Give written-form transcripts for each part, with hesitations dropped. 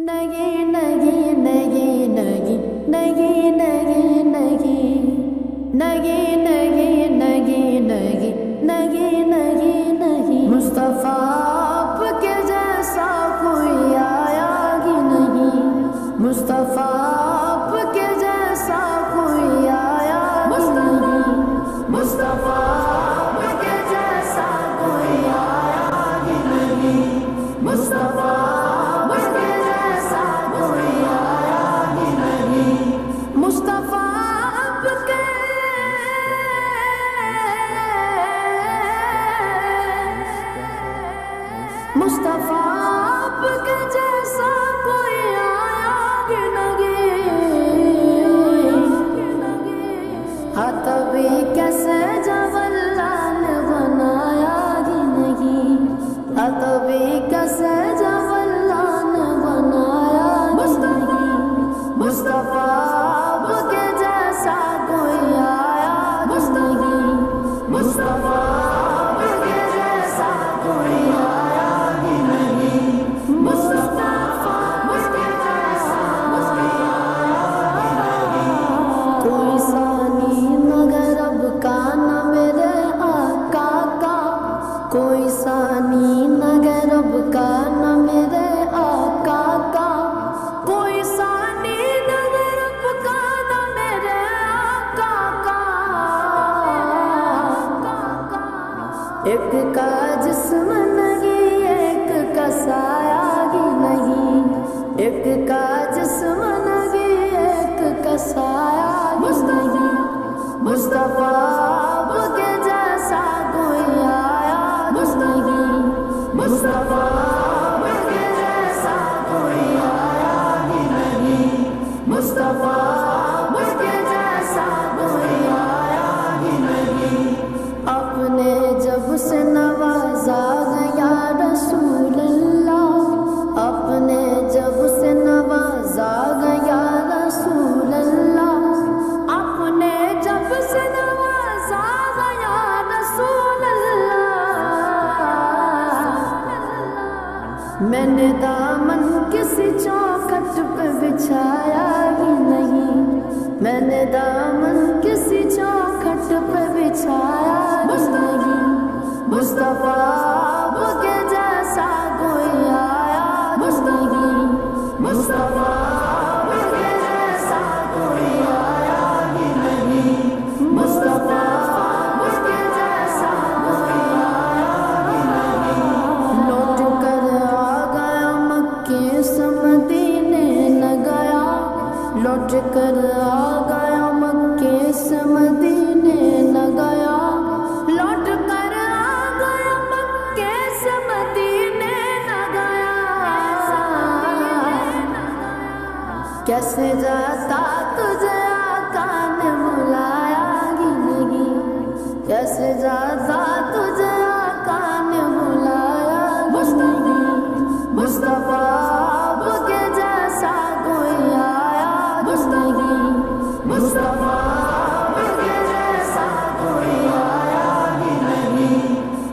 नहीं नहीं नहीं नहीं नहीं नहीं नहीं नहीं नहीं नहीं नहीं नहीं नहीं नहीं मुस्तफा आपके जैसा कोई आया ही नहीं। मुस्तफा आपके जैसा कोई आया ही नहीं। मुस्तफा आपके जैसा कोई आया ही नहीं। मुस्तफा आपके जैसा कोई आया ही नहीं। मुस्तफा आपके मुस्तफा आपके जैसा कोई आया ही नहीं। हाँ तभी कैसे जब अल्लाह ने बनाया ही नहीं। हाँ तभी कैसे जब अल्लाह ने बनाया ही नहीं। मुस्तफा आपके जैसा कोई आया ही नहीं। मुस्तफा आपके जैसा कोई आया ही नहीं। मुस्तफा आपके जैसा कोई आया ही नहीं। कोई सानी मगर अब का न मेरे आका का। कोई सानी मगर अब का न मेरे आका का। कोई सानी मगर अब का न मेरे आका का। एक का जिस्म नहीं एक का साया ही नहीं। एक का जिस्म नहीं एक का साया ही नहीं। मुस्तफा आपके जैसा कोई आया ही नहीं। मुस्तफा आपके जैसा कोई आया ही नहीं। मुस्तफा आपके जैसा कोई आया ही नहीं। अपने जब से नवाजा गया रसूल अल्लाह। अपने जब से नवाजा गया रसूल अल्लाह। अपने जब से नवाजा गया रसूल अल्लाह। मैंने दामन किसी चौखट पे बिछाया ही नहीं। मैंने दामन किसी चौखट पे बिछाया ही नहीं। मुस्तफा आपके जैसा कोई आया ही नहीं। मुस्तफा आपके जैसा कोई आया ही नहीं। मुस्तफा आपके जैसा कोई आया ही नहीं। लौट कर आ गया मक्के से मदीने न गया। लौट कर आ गया मक्के से मदीने न गया। लौट कर आ गया मक्के से मदीने न गया। कैसे जाता तुझे आका ने बुलाया ही नहीं। कैसे जाता तुझे आका ने बुलाया ही नहीं। मुस्तफा आपके जैसा कोई आया ही नहीं। मुस्तफा आपके जैसा कोई आया ही नहीं।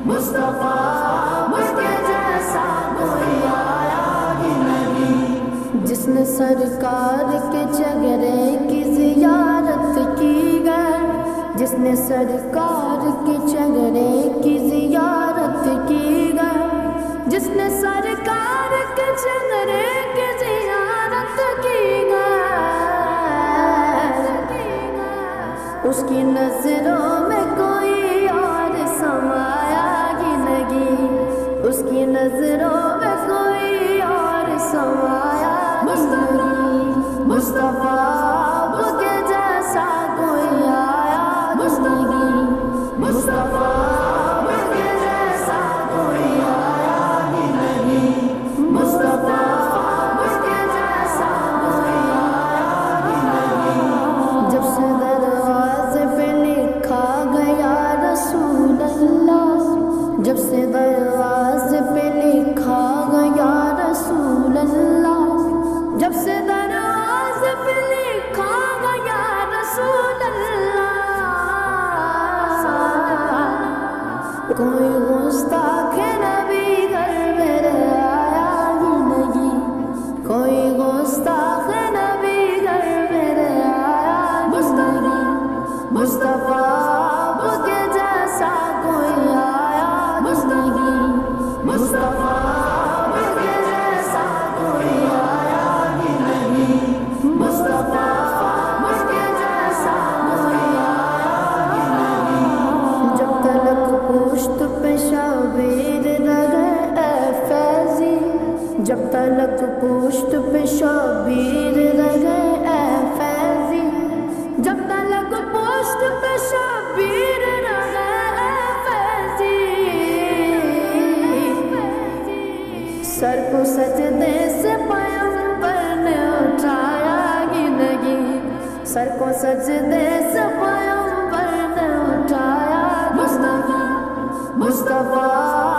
मुस्तफा आपके जैसा कोई आया ही नहीं। जिसने सरकार के चेहरे की जियारत की गई। जिसने सरकार के चेहरे की जियारत की गई। जिसने सरकार के चेहरे की जियारत की गई। उसकी नजरों में कोई और समाया ही नहीं। उसकी नजरों में कोई और समाया ही नहीं। मुस्तफा आपके जैसा कोई आया ही नहीं। मुस्तफा आपके जैसा कोई आया ही नहीं। मुस्तफा आपके जैसा कोई आया ही नहीं। जब से दरवाजे पे लिखा गया रसूल अल्लाह। जब से दरवाजे पे लिखा गया रसूल अल्लाह। जब से दरवाजे पे लिखा गया रसूल अल्लाह। कोई गुस्ताख नबी घर मेरे आया ही नहीं। कोई جب تلک پشت پہ شبیر رہ گئے اے فیضی، جب تلک پشت پہ شبیر رہ گئے اے فیضی، سر کو سجدے سے پیغمبر نے اٹھایا ہی نہیں، سر کو سجدے سے پیغمبر نے اٹھایا، مصطفیٰ مصطفیٰ